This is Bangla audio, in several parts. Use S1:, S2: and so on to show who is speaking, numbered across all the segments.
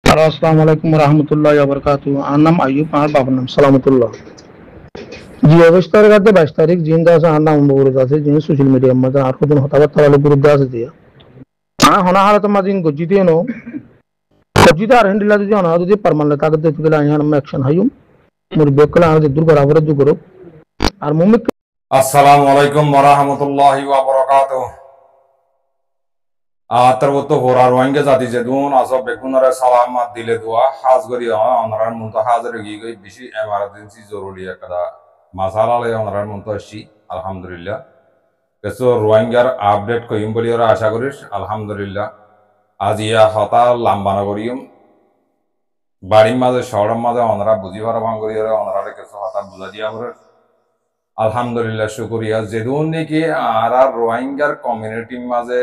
S1: হ্যালো, আসসালামু আলাইকুম রহমতুল্লাহ বরকাতু। আর নাম আইয়ুব, আমার বাবার নাম সালামতুল্লাহ। জি অবস্থার কাছে 22 তারিখ জিন্দা আছে। আর নাম বগুড়া আছে যিনি সোশ্যাল মিডিয়ার মধ্যে আর কদিন হতাবাত তাহলে বিরুদ্ধে আছে দিয়া হনা হালত মাঝিন গজ্জিতে নো গজ্জিতে আর হ্যান্ডেল যদি অনা যদি পারমানলে তাকে দেখতে গেলে আইন অ্যাকশন হাইম মোর বেকলা আমাদের দূর করা করে দুগরো আর মুমিক।
S2: আসসালামু আলাইকুম ওয়া বারাকাতুহু। আতরবত হোরার ওয়াঙ্গে জাতি যেদুন আসব বেগুনারে সালামাত দিলে দোয়া হাজ গরি অনরার মুনতো হাজার গি গই বেশি এমার্জেন্সি জরুরি একটা মাসালা লে অনরার মুনতো আসি আলহামদুলিল্লাহ। কিছু রোহিঙ্গার আপডেট কইম বলি ওরা আশা করিস আলহামদুলিল্লাহ। আজ ইয়া হতা লাম্বানা করিম বাড়ির মাঝে শহরের মাঝে অনরা বুঝি পারা ভাঙ করি ওরা অনরারে কিছু হতা বুঝা দিয়া করে আলহামদুলিল্লাহ শুকরিয়া যেদুন নাকি আর রোহিঙ্গার কমিউনিটির মাঝে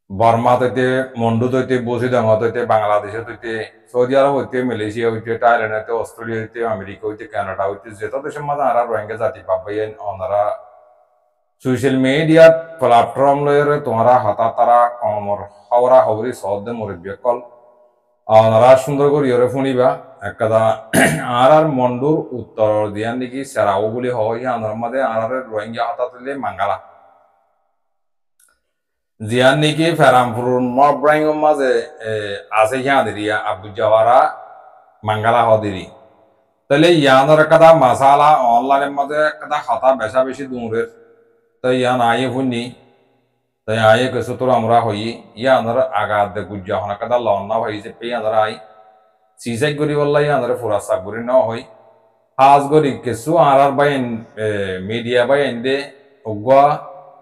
S2: বর্মা হইতে মন্ডু হইতে বসিদাঙ্গ হইতে বাংলাদেশ হইতে সৌদি আরব হইতে মালয়েশিয়া হইতে থাইল্যান্ড হইতে অস্ট্রেলিয়া হইতে আমেরিকা হইতে কানাডা হইতে যেত দেশের মাঝে আর রোহিঙ্গা জাতি পাবাইন ওনারা সোশ্যাল মিডিয়া প্ল্যাটফর্ম লয়ে তোমারা হতা তারা কমর হওরা হবরি সহদে মুরব্বী কল ওনারা সুন্দর করি ওরে শুনিবা একটা আর মন্ডুর উত্তর দিয়ান দেখি সেরাও বলি হয় আনার মাঝে আর রোহিঙ্গা হতা তুলে মাঙ্গালা জিয়ান নাকি ফেরামপুর নব্রাইং মাঝে আছে হিয়াদিরিয়া আবু জাওয়ারা মাঙ্গালা হদিরি তাহলে ইয়ানোর একটা মাসালা অনলাইনের মাঝে একটা খাতা বেশা বেশি দূরের তো ইয়ান আয়ে শুনি তাই আয়ে কিছু তোর আমরা হই ইয়ানোর আগাত দে গুজ্জা হন একটা লন্না হয়েছে পে ইয়ানোর আই সিসাই করি বললা ইয়ানোর ফুরা সাগুরি ন হই হাজ করি কিছু আর বাইন মিডিয়া বাইন দে উগা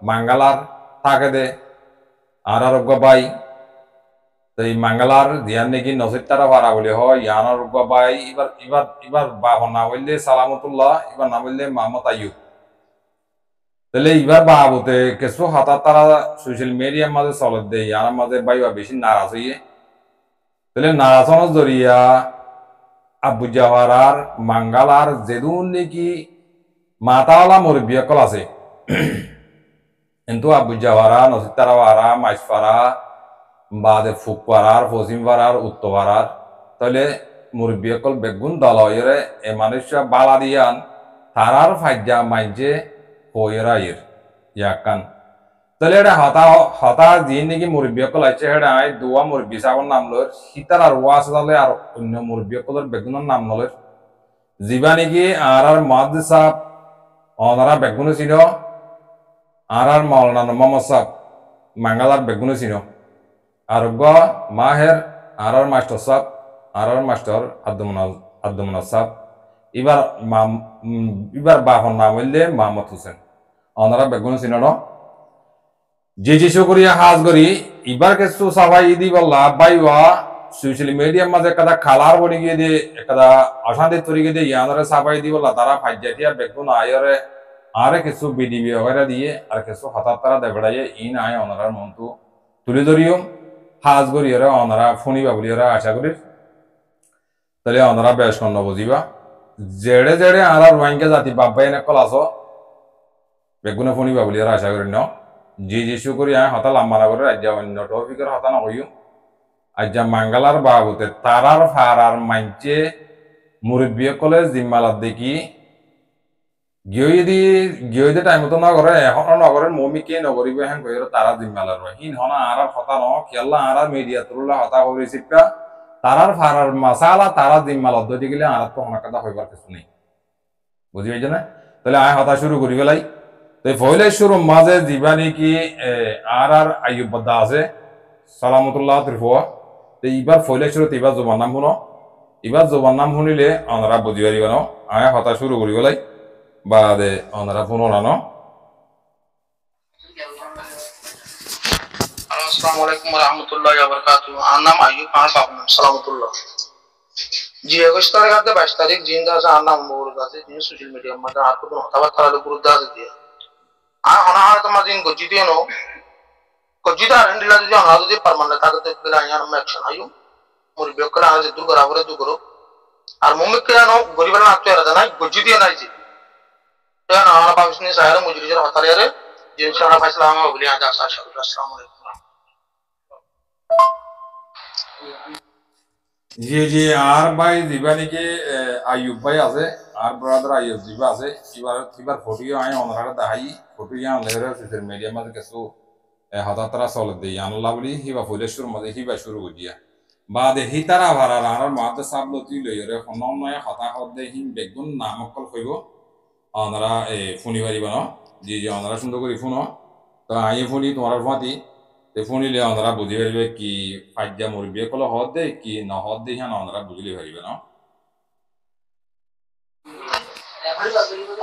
S2: মাঙ্গালার থাকে দে আর বাই এই মাঙ্গালার দিয়ান নাকি নসির তারা ভাড়া বলে হয় ইয়ানোর বাই এবার এবার এবার বাহন না বললে সালামতুল্লাহ এবার না বললে মোহাম্মদ আইয়ুব তাহলে এবার বাবুতে কিছু হঠাৎ তারা সোশ্যাল মিডিয়ার মাঝে চলে দেয় ইয়ার মাঝে বাইবা বেশি নারাজ হইয়ে তাহলে নারাজনের জরিয়া আবু জাওয়ারার মাঙ্গালার যেদুন নাকি মাতাওয়ালা মুরব্বী কল আছে কিন্তু আবু জাওয়ারা নসির তারা ভাড়া মাইসপাড়া বাদে ফুকপাড়ার পশ্চিম পাড়ার উত্তর পাড়ার তাহলে মুরব্বী অকল বেগুন দলয়ের এ মানুষ বালা দিয়ান তারার ফাইজা মাইজে হইরা ইর ইয়াকান তাহলে এটা হতা হতা যে নাকি মুরব্বী অকল আছে এটা আই দুয়া মুরব্বী সাহর নাম লয় সীতার আর ওয়াস তাহলে আর অন্য মুরব্বী অকলের বেগুনের নাম নলয় যিবা নাকি আর মাদ সাহ অনারা বেগুন ছিল আর মাওলানা মোহাম্মদ সাহ মাঙ্গালার বেগুন ছিল আর মাহের আর মাস্টার সাহ আর মাস্টার আব্দুল সাহ এবার এবার বাহর নাম হইলে মোহাম্মদ হোসেন ওনারা বেগুন চিনো যে যে করিয়া হাজ করি এবার কিছু সাফাই দি বললা বাইওয়া সোশ্যাল মিডিয়ার মাঝে একটা খালার বলি গিয়ে দিয়ে একটা অশান্তি তৈরি গিয়ে দিয়ে ইয়ানরে সাফাই দি বললা তারা ফাইজাতিয়া বেগুন আয়রে আরে কিছু বিডিবি ওরা দিয়ে আর কিছু হঠাৎ তারা দেবড়াইয়ে ইন আয় ওনারার মন্তু তুলে ধরিও হাজ করি ওরা ওনারা ফোনিবা বলি ওরা আশা করি তাহলে ওনারা বেশ কন্ন বুঝিবা জেড়ে জেড়ে আর রোহিঙ্গা জাতি বাব্বাই এনে কল আস বেগুনে ফোনিবা বলি ওরা আশা করি ন জি যিশু করি আয় হতা লাম্বানা করে রাজ্যা অন্য টপিকের হতা নকইও আজ্জা মাঙ্গালার বাবুতে তারার ফারার মাইনচে মুরব্বী কলে জিম্মালার দেখি গিয়ে টাইম মতো নগরে এখন নগরের মমিকে নগরিব হেন কই তারা জিম্মালার হিন হনা আর হতা ন খেলা আর মিডিয়া তুললা হতা হরি সিপটা তারার ফারার মাসালা তারা জিম্মাল অধ্যতি গেলে আর তো অনেক কথা হইবার কিছু নেই বুঝি পাইছে না তাহলে আয় হতা শুরু করি ফেলাই তো ফইলে শুরু মাঝে যিবা নাকি আর আইয়ুব বদ্দা আছে সালামতুল্লাহ ত্রিফুয়া তো এবার ফইলে শুরু এবার জোবান নাম শুনো এবার জোবান নাম শুনিলে ওনারা বুঝি পারিব ন আয় হতা শুরু করি ফেলাই বাদে ওনারা শুনো না ন।
S1: আসসালামু আলাইকুম রহমতুল্লাহ বরকাতু। আর নাম আইয়ুব, আমার বাবার নাম সালামতুল্লাহ। জি অগস্টের কাছে 22 তারিখ জিন্দা আছে। আর নাম বগুড়া আছে যিনি সোশ্যাল মিডিয়ার মধ্যে আর কোনো হতাবাত তাহলে বিরুদ্ধে আছে দিয়া আর হনা হালত মাঝিন গজ্জিতে নো গজ্জিতে আর হ্যান্ডেল যদি অনা যদি পারমানলে তাকে দেখতে গেলে আইন অ্যাকশন হাইম মোর বেকলা আর যে দূর করা করে দুগরো আর মুমিক কেনো গরিবের নাচ এরা জানাই গজ্জিতে নাই যে কেন আমরা পাকিস্তানি সাহের মুজরিজের হতারে যে ইনশাআল্লাহ ফাইসলা আমরা বলি আজ আসসালামু আলাইকুম।
S2: জি জি আর ভাই দিবা নাকি আইয়ুব ভাই আছে আর ব্রাদার আইয়ুব দিবা আছে এবার এবার ফটো আই অনরা দাহাই ফটো আনলে সোশ্যাল মিডিয়া মাঝে কিছু হতাতরা চলে দেই আনলা বলি হিবা ফুলেশ্বর মাঝে হিবা শুরু করিয়া বাদে হিতারা ভাড়ার আর মাতে সাবলো তুই লই রে নয় হতা হদে হিম বেগুন নামকল কইব অনরা ফোনি পারিবা ন জি জি অনরা সুন্দর করি ফোন তো আই ফোনি তোমার ফাতি তে ফোনিলে অনরা বুঝি পারিবে কি ফাজ্জা মুরবি কল হদ দে কি ন হদ দে হ্যাঁ অনরা বুঝলি পারিবে ন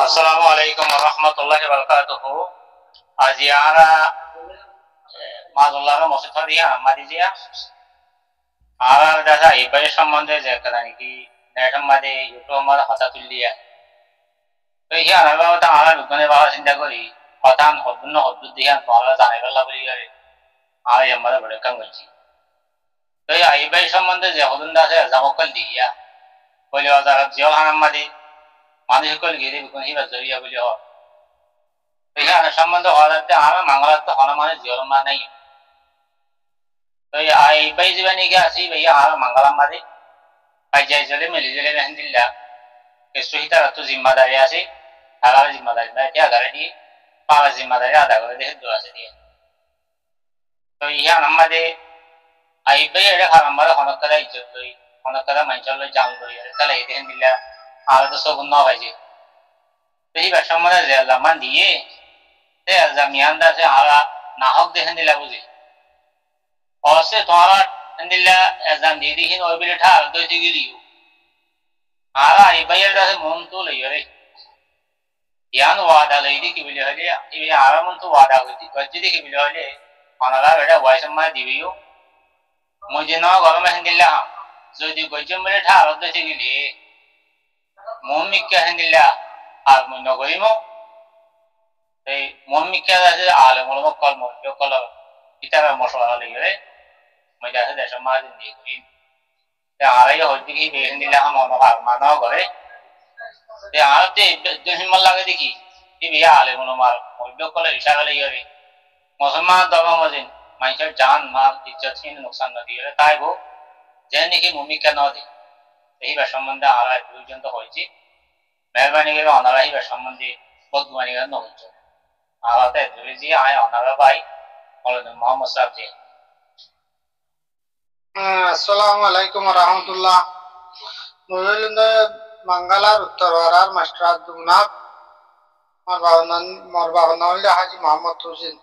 S3: আসসালামু আলাইকুম ওয়া রাহমাতুল্লাহি ওয়া বারাকাতুহু আজি আরা মাযুল্লাহ মসজিদ দিয়া মাদিজিয়া আর দাদা এই বাড়ি সম্বন্ধে যে কথা নাকি নেটম মাদে ইউটিউব মাদে কথা তুলিয়া তো ইয়া আলাদা কথা আলা দোকানে বাবা চিন্তা করি কথা হবুন হবুন দিয়া পালা জানাই গলা বলি করে আর আমাদের বড় কাম করছি তো এই বাড়ি সম্বন্ধে যে হদুন দাসে জামকল দিয়া বলে যারা জিও হানাম মাদি মানুষ কল গিয়ে বিকন হিবা জরিয়া বলি হ এখানে সম্বন্ধে হলাতে আর মাংলাতে হনা মানে জিও মা নাই তো এই বাড়ি জীবনে কি আসি ভাইয়া আর মাংলাম মাদি পাই যাই জলে মিলি জলে আলহামদুলিল্লাহ কিছু হিতার তো জিম্মাদারি আছে হালাল জিম্মাদারি না এটা আগারে দিয়ে পাওয়া জিম্মাদারি আদা করে দেখে দোয়া আছে দিয়ে তো ইহা আমাদের আইবাই এটা খারাপ আমরা হনকারা ইজ্জত লই হনকারা মাইঞ্চল লই জাম লই তাহলে এই দেখেন দিলা আর তো সব ন ভাইছে তো এই ব্যবসা আমাদের যে জামান দিয়ে তে জামিয়ান দাসে আলা নাহক দেখেন দিলা বুঝি অবশ্যই তোমার দিলা জাম দিয়ে দিহিন ওই বিলে ঠার দইতে গেলিও আর আইবাইয়ের দাসে মন তো লই রে ইয়ান ওয়াদা লইদি কি বিলে হলে এই আরামন তো ওয়াদা হইতি গজ্জি দেখি বিলে হলে অনারা এটা ওয়াইসমা দিবিও মুঝে ন গরমে হিন্দিল্লা যদি গজ্জি মিলে ঠার দইতে গেলি মমিকা হিন্দিল্লা আর মুই নগরিমো এই মমিকা আছে আলে মলম কল মল কল ইতারা মশলা লইরে মই দাসে দেশ মাঝে দিয়ে করি আড়াই হইতি কি হিন্দিল্লা মন মানো করে আরতে হিমল লাগে দেখি কি বিয়া আলে মনে মার মহিলা কলে রিসা গেলে ইয়ে মুসলমান দবা মজিন মানুষের জান মাল ইজ্জত হিন নোকসান না দিয়ে তাই গো যে নাকি ভূমিকা ন দি এই বা সম্বন্ধে আমরা পর্যন্ত হয়েছি মেহরবানি করে অনারা এই বা সম্বন্ধে বদমানি করে নহইছ আলাদা তুলে যে আয় অনারা ভাই মৌলানা মোহাম্মদ সাহেব জি
S1: আসসালামু আলাইকুম ওয়া রাহমাতুল্লাহ মুরলিন্দে মাঙ্গালার উত্তরওয়ারার মাস্টার দুনাব মরবাবনাউল্লা হাজি মোহাম্মদ হোসেন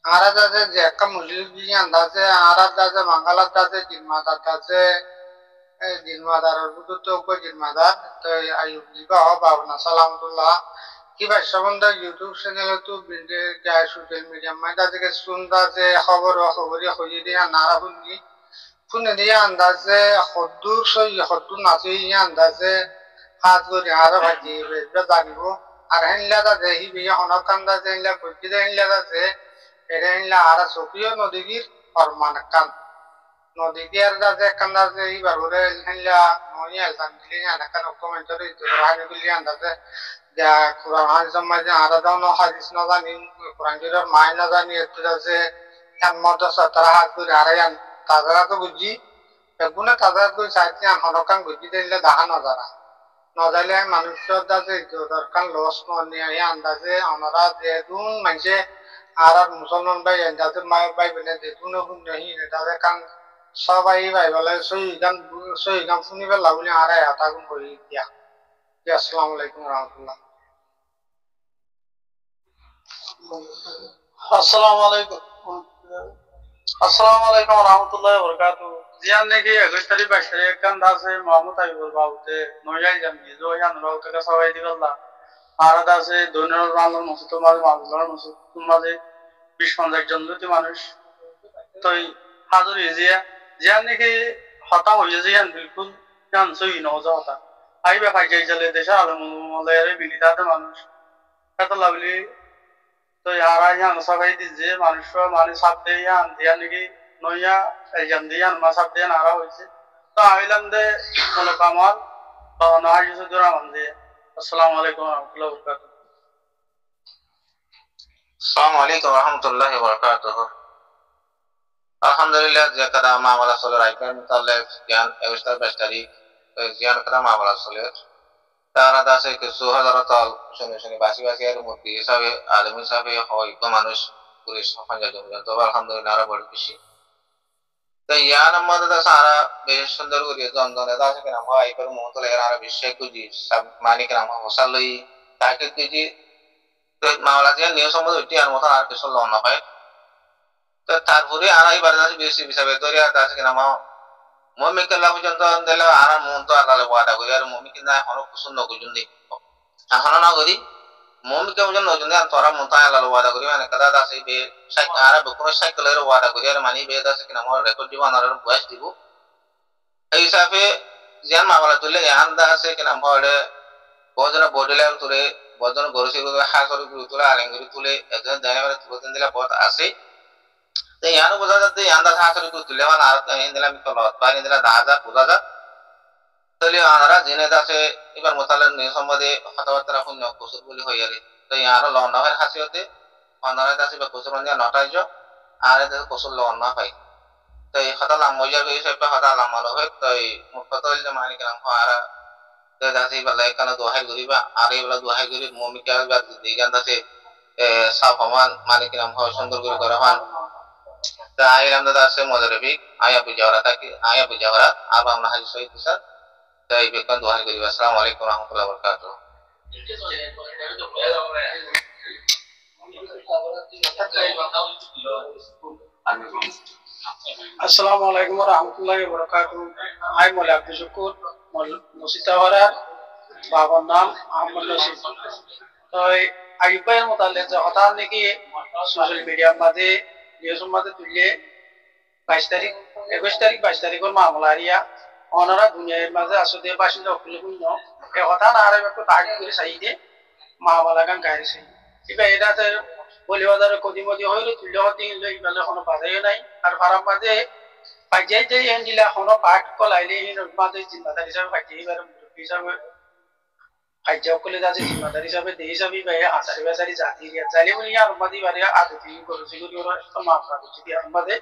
S1: আরা দাদে যে একটা মুসলিম বিজি আন্দাজে আরা দাদে মাঙ্গালার দাদে জিম্মাদার দাদে জিম্মাদারের বুদ্ধ জিম্মাদার তো আয়ুব দিবা বাবনা সালামতুল্লাহ কিবা সম্বন্ধে ইউটিউব চ্যানেলে তো যায় সোশ্যাল মিডিয়া মাইদা থেকে শুনতা যে খবরি হয়ে দিয়া নারা শুনি শুনে দিয়ে আন্দাজে সদ্দুর সই সদ্দুর নাচি আন্দাজে হাত করে আরো ভাজি জানিব আর হেনলা দাদে হি বিয়া হনক কান্দা যে হেনলা কইকি দে হেনলা দাদে এটা হেনলা আর সফিও নদীগির ফরমান কান নদীগির দাদে কান্দা যে হি বারুরে হেনলা নই আলতান দিলি না কান কমেন্টরে তো হানি গুলি আন্দাজে যা কুরআন হাদিস মাঝে আর দাও ন হাদিস না জানি কুরআন শরীফের মাই না জানি এত আছে কান মত সতরা হাত করে আরায়ান তাজারা তো বুঝি এগুলো তাজারা তো চাইতে হনকান বুঝি দিলে দেখা নজারা নজাইলে মানুষের দাজে দরকার লস নিয়ে আন্দাজে ওনারা যেহেতুন মানুষে আর মুসলমান ভাই আন্দাজে মায়ের ভাই বোনে যেহেতুন নেই তাদের কান সবাই ভাই বলে সহি গান শুনিবে লাগুলি আর এটা গুণ করে দিয়া আসসালামু আলাইকুম রহমতুল্লাহ
S4: আসসালামু আলাইকুম আসসালামু আলাইকুম রহমতুল্লাহ বরকাতু জিয়ান নাকি 21 তারিখ 22 তারিখ কান দাসে মোহাম্মদ আইবুল বাবুতে নয়াই জামি জো ইয়ান রাও কাকা সবাই দিগাল্লাহ আর দাসে দৈনর বাংলার মসজিদ মাঝে মাঝলার মসজিদ মাঝে 20-50 জন দুটি মানুষ তই হাজুর ইজিয়া জিয়ান নাকি হতা হইয়া জিয়ান বিলকুল জান সই নজা হতা আইবা ফাই যাই চলে দেশে আলম মলায়ারে বিলিদাতে মানুষ কত লাভলি তো ইয়ারা ইয়ান সবাই দিছে মানুষ মানে সাথে ইয়ান দিয়া নাকি নইয়া এজান দিয়ান মা সাথে নারা হইছে তো আইলাম দে মনে কামাল তো নহাজ সুদুর রহমান দে আসসালামু আলাইকুম ওয়া রাহমাতুল্লাহি ওয়া বারাকাতুহু
S1: আসসালামু আলাইকুম ওয়া রাহমাতুল্লাহি ওয়া বারাকাতুহু alhamdulillah je kada maamala sole raikhan talle জ্ঞান 21 তারিখ জ্ঞান kada maamala sole তারা দাসে কিছু হাজার তাল শুনে শুনে বাসি বাসি আর মূর্তি হিসাবে আলম হিসাবে হয়তো মানুষ পুলিশ সমাজ জমে তবে আলহামদুলিল্লাহ আরো বড় খুশি তো ইয়ান আমাদের দাস আরা বেশ সুন্দর করে জনজনে দাসে কেন হয় করে মহতলে আর বিশ্বে কুজি সব মানিক নাম হোসালই তাকে কুজি তো মাওলা যে নিয়ম সম্বন্ধে ওইটি আর মতন আর কিছু লন না পায় তো তারপরে আর এইবার দাসে বেশি হিসাবে ধরে আর দাসে কেন মমি কেলা পর্যন্ত দিলে আর মন তো আলাদা ওয়াদা করি আর মমি কিনা এখনো পছন্দ করছেন এখনো না করি মমি কে পর্যন্ত নজন আর তোরা মন তো আলাদা ওয়াদা করি মানে কাদা দাসে বে আর কোনো সাইকেলের ওয়াদা করি আর মানি বে দাসে কিনা আমার রেকর্ড দিব আর বয়স দিব এই হিসাবে যেন মামলা তুলে এহান দাসে কিনা ভরে বহুজন বডলে তুলে বহুজন গরু সিগুলো হাঁসর গুলো তুলে আলেঙ্গুরি তুলে একজন জানে তুলে দিলে বহুত আছে তো ইয়ানো বোঝা যাচ্ছে ইয়ান্দা হাঁসর গুলো তুলে মানে আর দিলাম লত পানি দিলা 10,000 বোঝা তাহলে আনারা জেনে দাসে এবার মোতালের নিয়ে সম্বন্ধে কথাবার্তা শূন্য কসুর বলি হয়ে রে তো ইয়ারো লন্ডা হয় হাসি হতে অনারা দাসে বা কসুর মন্দির নটাইজ আর এদের কসুর লন্ডা পাই তো এই কথা লাম্বইয়া গিয়ে সব কথা লাম্বালো হয় তো এই মুখ্য তো যে মানি কেন আর দাসে বেলা এখানে দোহাই করিবা আর এই বেলা দোহাই করি মমিকা দিগান দাসে সাফ হমান মানি কিরাম হয় সুন্দর করে করা হন তা আইলাম দাদা আছে মজরবি আয়া বুঝাওরা থাকি আয়া বুঝাওরা আর আমরা হাজি শহীদ স্যার তাই বেকার দোহাই করিবা আসসালামু আলাইকুম ওয়া রাহমাতুল্লাহি ওয়া বারাকাতুহু
S4: আসসালামু আলাইকুম ওয়া রাহমাতুল্লাহি ওয়া বারাকাতুহু আই মোলা আব্দুল শুকুর মুসিতাওয়ারা বাবার নাম আহমদ নসিব তো আইপায়ের মোতালেক যে কথা নাকি সোশ্যাল মিডিয়ার মাঝে নিউজের মাঝে তুললে 22 তারিখ 22 তারিখের মামলা আরিয়া ওনারা দুনিয়ার মাঝে আসলে বাসিন্দা অকুল শূন্য এই কথা না আর একটু তাগিদ করে চাইতে মামলা গান গাইছে এবার এটাতে বলিবাজারে কদিমদি হইলে তুললে হতে ইবেলে কোনো বাধাই নাই আর ফারাম মাঝে পাইজাই যে এন্ডিলা কোনো পাঠ কলাইলে মাঝে জিম্মাদার হিসাবে পাইজাই এবার মুরব্বী হিসাবে আইজা কলে যাচ্ছে জিম্মাদার হিসাবে দেহ হিসাবে ভাই আচারি বাচারি জাতি চাইলে বলি আর মাঝে বাড়ি আদতি করেছি তো মামলা করছি আর মাঝে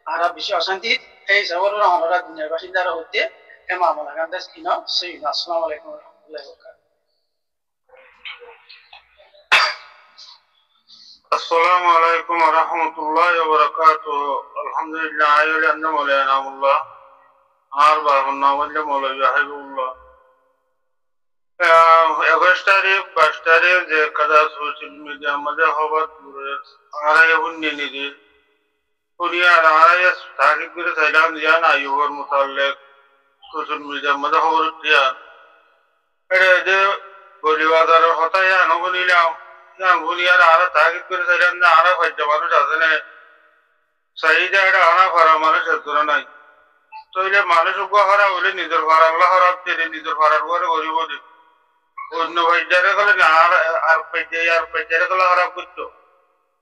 S4: আর বেশি অশান্তি এই হিসাবে আমরা দুনিয়ার বাসিন্দারা হতে এ মামলা গান দেশ কিনা সেই আসসালামু আলাইকুম ওয়া রাহমাতুল্লাহি ওয়া বারাকাতুহু
S5: আসসালামু আলাইকুম ওয়া রাহমাতুল্লাহি ওয়া বারাকাতুহু আলহামদুলিল্লাহ আইয়ুল আন্না মাওলানা আল্লাহ আর বারবার নাওয়ালে মাওলানা হাবিবুল্লাহ 21 তারিখ 22 তারিখ যে কাদা সোশ্যাল মিডিয়া মধ্যে খবর আড়াই হুন্নি নিদি পুরিয়া আড়াই তারিখ করে চাইলাম জান আইয়ুর মুতাল্লিক সোশ্যাল মিডিয়া মধ্যে খবর দিয়া এটা যে বলিবাজারের কথা জানো বলিলাম বুনিয়ার আর তাগিদ করে চাইলাম না আর হয়তো মানুষ আছে না চাহিদা এটা আনা করা মানুষের ধরে নাই তইলে মানুষ হারা হলে নিজের ভাড়াগুলো খারাপ দিলে নিজের ভাড়ার ঘরে গরিব দিল অন্য ভাইজারে গেলে না আর পাইজারে গেলে খারাপ করতো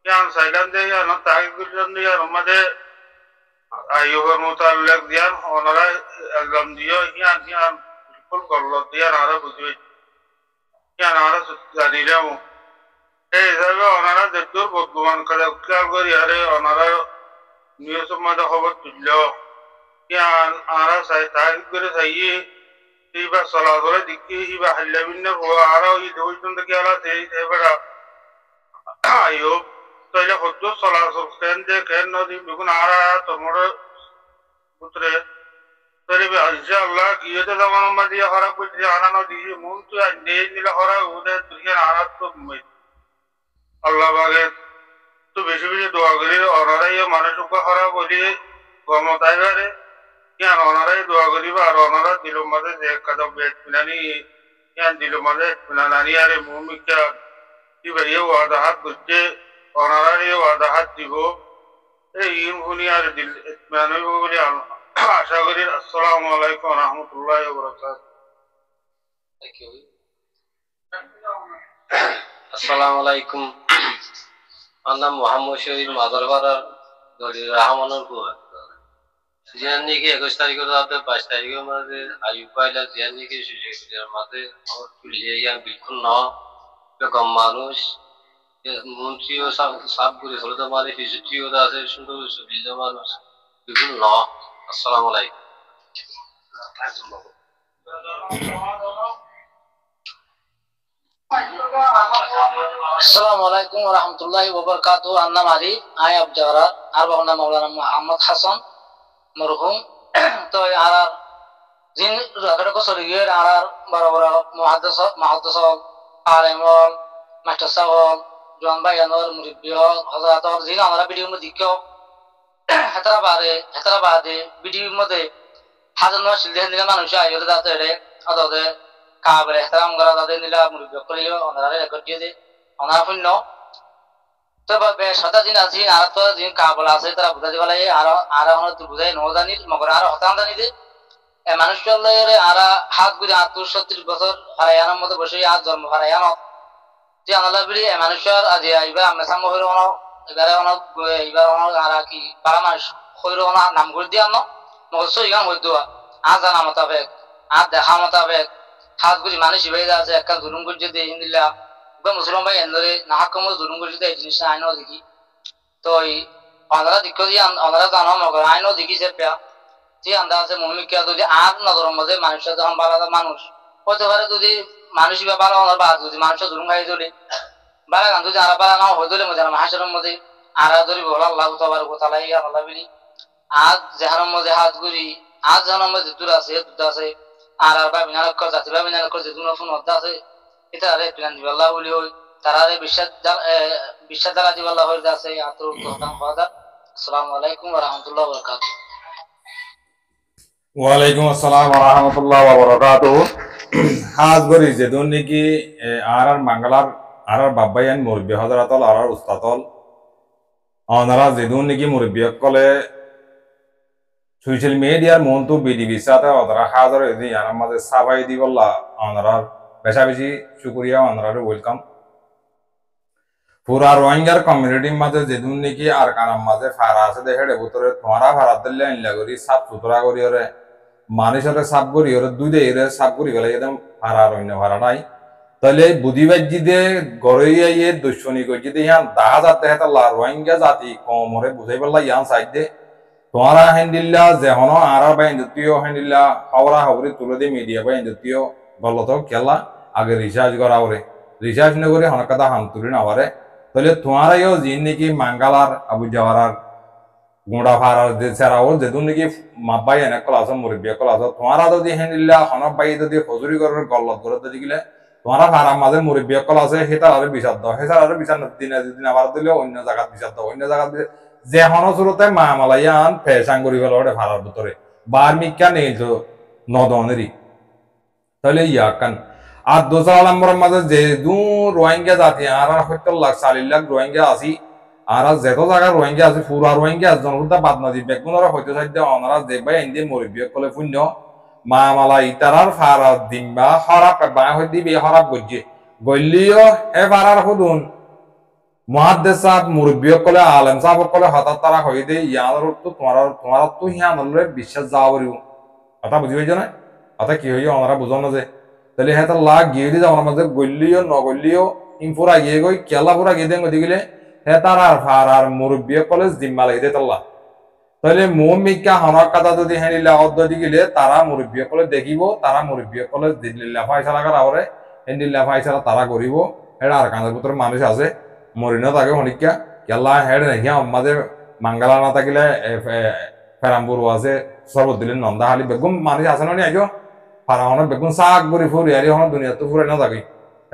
S5: কেন চাইলাম যে তাগিদ করলাম যে আমাদের আইয়ুবের মোতাল্লিক দিয়ান ওনারা একদম দিও ইয়ান বিলকুল করলো দিয়ান আরো বুঝবে ইয়ান আরো জানিলাম এই হিসাবে ওনারা দেখুন বর্তমান খেয়াল করি আরে ওনারা নিউজের মধ্যে খবর তুলল আরা তারিখ করে চাইয়ে এইবার চলাচলে দিকে এইবার হাল্লা ভিন্ন আরো এই পর্যন্ত গেলা এইবার আইও তাইলে কত চলাচল কেন যে কেন নদী দেখুন আরা তোমার পুত্রে তাহলে ইনশাআল্লাহ গিয়েতে যখন আমার দিয়ে খারাপ করছে আনা নদী মন তো নিয়ে নিলে খারাপ ওদের দুনিয়ার আরাত তো আল্লাহ বাগে তো বেশি বেশি দোয়া করি ওনারাই মানুষকে খারাপ বলি গমতাই পারে ইয়ান ওনারাই দোয়া করিবা আর ওনারা দিল মাঝে যে কাদা বেট পিনানি ইয়ান দিল মাঝে পিনানি আরে ভূমিকা দিবাইয়ে ওয়াদাহাত করছে ওনারাই ওয়াদাহাত দিব এই ইন ভুনিয়ার দিল ইতমানাই বলে আশা করি আসসালামু আলাইকুম ওয়া রাহমাতুল্লাহি ওয়া বারাকাতুহু
S6: আসসালামু আলাইকুম আমার নাম মোহাম্মদ শহীদ মাদারপাড়ার দলিল রহমানের বুয়া জিয়ান নাকি 21 তারিখের রাতে 22 তারিখের মাঝে আইয়ুব পাইলা জিয়ান নাকি সুযোগের মাঝে আমার তুলিয়ে ইয়ান বিলকুল না বেগম মানুষ মন্ত্রীও সাব করে হলো তো মানে ফিজিটিও আছে সুন্দর সুবিধা মানুষ বিপুল ন। আসসালামু আলাইকুম।
S7: আসসালামু আলাইকুম ওয়া রাহমাতুল্লাহি ওয়া বারাকাতুহু। আন্নাম আলী আই আবজারা আর বাংলা মাওলানা মুহাম্মদ হাসান মরহুম। তো আর জিন রাখড় কো সরিয়ে আর বড় বড় মুহাদ্দিস আলেমল মাস্টার সাহেব জন ভাই আনোর মুরিব্বি হযরত জিন আমরা ভিডিও মধ্যে দেখো হেতারা বাদে ভিডিও মধ্যে হাজার নয় সিলহন দিলে মানুষ আইরে দাতে রে আদতে কাবরে হেতারাম করা দাতে নিলা মুরিব্বি করিও ওনারা রেকর্ড দিয়ে দে ওনারা শূন্য তো সাদা জিন আছে আর তো জিন কাবল আছে তারা বুঝা দিবা লাগে আর আর হন তো বুঝাই ন জানি মগর আর হতান জানি দে এ মানুষ চললে আর হাত গুলি 70 বছর হারায়ানোর মধ্যে বসে আজ জন্ম হারায়ানো যে আনালা বিলি এ মানুষের আজ এইবার আমরা সাম হইর হন এবারে হন এইবার হন আর কি পারা মানুষ হইর হন নাম করে দিয়ে আনো মগর সই গান হই দোয়া আজ জানা মোতাবেক আজ দেখা মোতাবেক হাত গুলি মানুষ ইবাইদা আছে একটা জুলুম করে যদি ইন্দিলা মুসলমান ভাই এন্দরে নাহাকমো জুলুম করে যদি এই জিনিসটা আইনও দেখি তো ওনারা দিক দিয়ে ওনারা জানো মগর আইনও দেখি যে পেয়া যে আন্দাজে মমিকা যদি আর নজরের মধ্যে মানুষের যখন বালাদা মানুষ হতে পারে যদি মানুষ বা বালা ওনার বা যদি মানুষের জুলুম খাই চলে বালা গান যদি আর বালা নাও হয়ে চলে মধ্যে হাসরের মধ্যে আর ধরি বল আল্লাহ তাবারক ওয়া তাআলা ইয়া আল্লাহ বিলি আজ জাহানের মধ্যে হাত গুরি আজ জাহানের মধ্যে দূর আছে দুধ আছে আর বা বিনাল কর জাতি বা বিনাল কর যে নতুন অধ্যা আছে এটা আরে প্ল্যান দিবা আল্লাহ বলি হই তারারে বিশ্বাস দ্বারা দিবা আল্লাহ হয়ে আছে আতর তোহতাম ফাদা। আসসালামু আলাইকুম ওয়া রাহমাতুল্লাহি ওয়া বারাকাতুহু।
S2: ওয়ালাইকুম আসসালাম ওয়া রাহমাতুল্লাহি ওয়া বারাকাতুহু। হাজ গরি যে দুন নাকি আর মাঙ্গলার আর বাবায়ান মুরব্বি হযরতল আর উস্তাদল ওনারা যে দুন নাকি মুরব্বি কলে সোশ্যাল মিডিয়ার মন্তু বিডিবি সাথে ওনারা হাজার এদিন আর আমাদের সাবাই দিবল্লা ওনারা বেশা বেশি শুকরিয়া ওনারা ওয়েলকাম। পুরা রোহিঙ্গার কমিউনিটির মাঝে যেদিন নাকি আর কানার মাঝে ফারা আছে দেখে ভিতরে তোমারা ভাড়া দিলে আইনলা করি সাফ সুতরা করি ওরে মানুষের সাফ করি ওরে দুই দিয়ে সাফ করি গেলে একদম ভাড়া অন্য ভাড়া নাই তাহলে বুদ্ধিবাজি দিয়ে গড়ে ইয়ে দুশ্মনী করছি দিয়ে ইয়ান দেখা যাতে হেতাল্লা রোহিঙ্গা জাতি কমরে বুঝাই পেলা ইয়ান সাইড দে তোমারা হ্যান্ডিল্লা যেহন আর বাইন জাতীয় হ্যান্ডিল্লা হাওড়া হাওড়ি তুলে দিয়ে মিডিয়া বাইন জাতীয় গলত খেলা আগে রিসার্চ করা ওরে রিসার্চ না করে হনকাতা হাম তুলি না পারে তাহলে তোমারাইও যিনি নাকি মাঙ্গালার আবু জাওয়ারার গুঁড়া ফারার যে সেরাও যেদিন নাকি মাব্বাই এনে কল আছো মুরব্বী কল আছো তোমারা যদি হেনিল্লা হনক বাই যদি হজুরি করার গল্লত করে যদি গেলে তোমারা ফারার মাঝে মুরব্বী কল আছে সেটার আরো বিচার দাও সেটার আরো বিচার দিনে দিন আবার দিলে অন্য জায়গাত বিচার দাও অন্য জায়গাত যে হনসুরতে মা মালাইয়ান ফেসাং করি গেল ওটা ফারার ভিতরে বার্মিকা নেই তো নদনেরই তাহলে ইয়াকান আর দোসরা নম্বরের মাঝে যে রোহিঙ্গা জাতি আর 70 লাখ রোহিঙ্গা আছি আর যেত জায়গা রোহিঙ্গা আছে পুরা রোহিঙ্গা জনতা বাদ নদী বেগুনরা হইতে চাইতে অনারা দেখবাই এনদি মরিবি কলে শূন্য মা মালা ইতারার ফারা দিনবা হরাপ বাঁ হই দিবি হরাপ গজ্জে গল্লিও হে ফারার হুদুন মুহাদ্দিস সাহেব মুরব্বি কলে আলেম সাহেব কলে হঠাৎ তারা হই দে ইয়ার তো তোমার তো হিয়ানলে বিশ্বাস যাওয়ারিও কথা বুঝি হইছে না কথা কি হইছে অনারা বুঝন না যে তাহলে হ্যাঁ তার লাগ গিয়ে দিয়ে আমার মাঝে গল্লিও নগল্লিও ইনপুরা গিয়ে গই কেলা পুরা গিয়ে দেন ওদিকে গেলে হ্যাঁ তার আর ফার আর মুরব্বী কলেজ জিম্মা লাগিয়ে দিয়ে তাল্লা তাহলে মোমিকা হনক কথা যদি হেনিলা অদ্দি গেলে তারা মুরব্বী কলেজ দেখিব তারা মুরব্বী কলেজ দিল্লা ফাইসালা করা ওরে হেন্দিল্লা ফাইসালা তারা করিব এটা আর কাঁদের ভিতরে মানুষ আছে মরিনা থাকে হনিকা কেলা হেড নাকি আমাদের মাঙ্গালা না থাকিলে ফেরামপুর আছে সর্বত দিলেন নন্দাহালি বেগুম মানুষ আছে না আগে ফারাহন বেগুন শাক বরি ফুরি আর হন দুনিয়া তো ফুরে না থাকি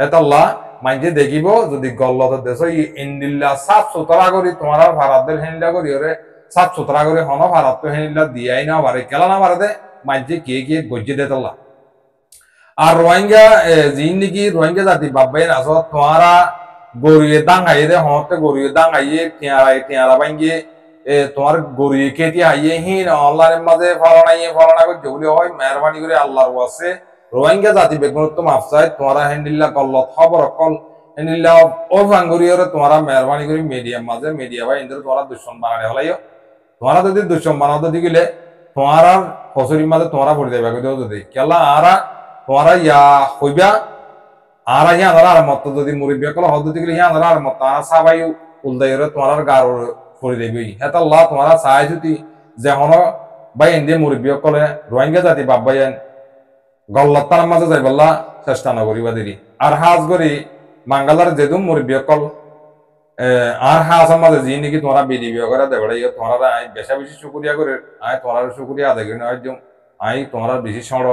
S2: এতাল্লা মাইজে দেখিব যদি গল্লত দেশ ইন্দিল্লা সাফ সুতরা করি তোমার ভারাতদের হেনিলা করি ওরে সাফ সুতরা করি হন ভারাত তো হেনিলা দিয়াই না পারে কেলা না পারে দে মাইজে কে গজ্জে দে তাল্লা আর রোহিঙ্গা যিনি নাকি রোহিঙ্গা জাতি বাবাই না তোমারা গরিয়ে দাঙ্গাইয়ে দে হতে গরিয়ে দাঙ্গাইয়ে টিয়ারা ভাঙ্গিয়ে তোমার গরিয়ে খেতে আইয়ে হিন অনলাইনের মাঝে ফলানা করে যেগুলি হয় মেহরবানি করে আল্লাহর ওয়াসে রোহিঙ্গা জাতি বেগুনত্ব মাফসাই তোমারা হেন্ডিল্লা কল্লত খবর কল হেন্ডিল্লা ও ফাঙ্গুরিয়রে তোমারা মেহরবানি করে মিডিয়ার মাঝে মিডিয়া বা ইন্দ্র তোমারা দুশ্মন বানানে হলাইও তোমারা যদি দুশ্মন বানাতে দিলে তোমার ফসরির মাঝে তোমারা পড়ে দেবে যদি কেলা আরা তোমারা ইয়া হইবা আর হিয়া আর মত যদি মুরব্বী কল হদি গেলে হিয়া আর মত আর সাবাই উলদাইরে তোমার গার করে দেবে হেতাল্লাহ তোমারা চাই যদি যে হন বাই এন্দি মুরব্বী সকলে রোহিঙ্গা জাতি বাপ বাইন গল্লত তার মাঝে যাই বললা চেষ্টা নকরিবা দেরি আর হাজ করি মাঙ্গালার যেদুম মুরব্বী সকল আর হাসার মাঝে যি নাকি তোমরা বিডিবি করে দেবে তোমরা আই বেশা বেশি শুকুরিয়া করে আই তোমার শুকুরিয়া আদায় করে নেওয়ার জন্য আই তোমরা বেশি সড়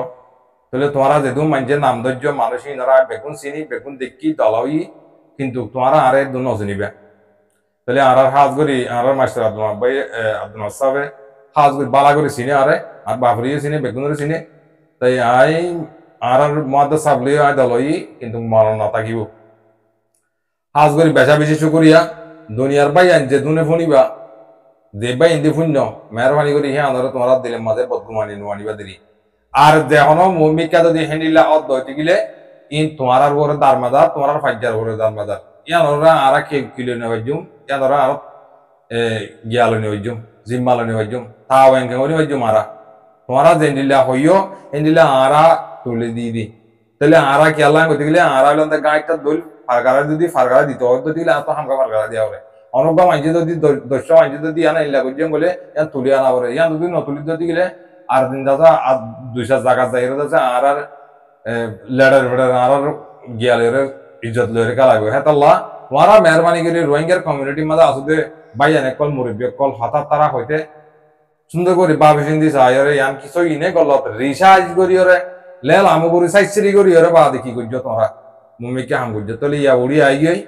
S2: তাহলে তোমরা যেদুম মানুষের নাম ধৈর্য মানুষই নরা বেগুন চিনি বেগুন দেখি দলাওই কিন্তু তোমরা আরে দু নজনিবে তাহলে আর হাজ করি আর মাস্টার আব্দুল ভাই আব্দুল সাহেব হাজ করি বালা করে চিনে আরে আর বাপরিও চিনে বেগুনের চিনে তাই আই আর মদ সাবলি আই দলই কিন্তু মরণ না থাকিব হাজ করি বেশা বেশি শুকুরিয়া দুনিয়ার বাই আন যে দুনে ফোনিবা দে বাই ইন্দি শূন্য মেহরবানি করি হে আনারা তোমরা দিলের মাঝে বদগুমানি নোয়ানিবা দিলি আর দেহনো মুমিকা যদি হেনিলা অদ্দ হইতে গেলে ইন তোমার উপরে দারমাদার তোমার ফাজ্জার উপরে দারমাদার ইয়ানরা আরা কে কিলো নেওয়াজুম ইয়ানরা আর গিয়ালো নেওয়াজুম জিম্মালো নেওয়াজুম তাও এঙ্কে নেওয়াজুম আরা তোমরা জেন্ডিলা হইও এন্ডিলা আরা তুলে দিবি তাহলে আরা কি আল্লাহ কইতে গেলে আরা হইলো গাইটা দল ফারগারা যদি ফারগারা দিতে হতো দিলে এত হামকা ফারগারা দেওয়া হবে অনব্বা মাইজে যদি দর্শক মাইজে যদি আনা ইল্লা কইজম বলে ইয়ান তুলি আনা পরে ইয়ান যদি নতুলি যদি গেলে আর দিন দাদা আর 200 জায়গা যাইরে দাদা আর লেডার ফেডার আর গিয়ালের ইজ্জত লইরে কালাগো হেতাল্লাহ তোমরা মেহরবানি করে রোহিঙ্গার কমিউনিটি মাঝে আসুদে বাইয়ান একল মুরব্বী কল হঠাৎ তারা হইতে সুন্দর করে বাবে সিন্ধি চাইরে ইয়ান কিছু ইনে গলত রিসার্চ করিয়রে লেল আমগুরি সাইসরি করিয়রে বা দেখি কইজ তোমরা মুমিকে হাম কইজ তলি ইয়া উড়ি আই গই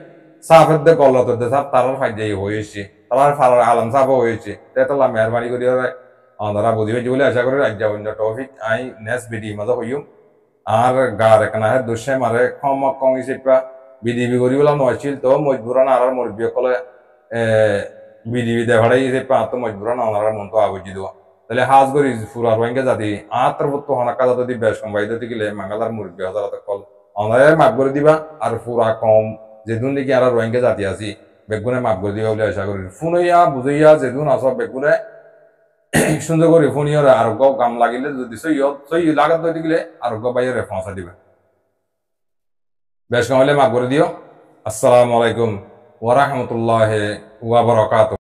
S2: সাফের দে গলত দে সাফ তারার ফাইজাই হইছে তারার ফারার আলম সাফ হইছে তেতলা মেহরবানি করিয়রে আমরা বুঝি হইছে বলে আশা করি রাজ্য অন্য টপিক আই নেক্সট ভিডিও মাঝে হইম আর গার একনা হে দুশে মারে কম কম হিসেবে বিডিবি করি বলা নয়ছিল তো মজবুরান আর মুরব্বী কলে বিডিবি দেখাড়াই হিসেবে আত মজবুরান ওনার মন তো আগুজি দেওয়া তাহলে হাজ করি ফুরার রোহিঙ্গা জাতি আত্র তো হনাকা যদি বেশ কম বাইতে গেলে মাঙ্গালার মুরব্বী হাজার কল ওনারে মাফ করে দিবা আর ফুরা কম যেদিন দেখি আর রোহিঙ্গা জাতি আছি বেগুনে মাফ করে দিবা বলে আশা করি ফোনইয়া বুঝাইয়া যেদিন আস বেগুনে সুন্দর করে ফোনিয়র আরোগ্য কাম লাগিলে যদি সই লাগাত ধরে গেলে আরোগ্য বাইরে পৌঁছা দিবে বেশ কম হলে মাফ করে দিও আসসালামু আলাইকুম ওয়া রাহমাতুল্লাহি ওয়া বারাকাতুহু।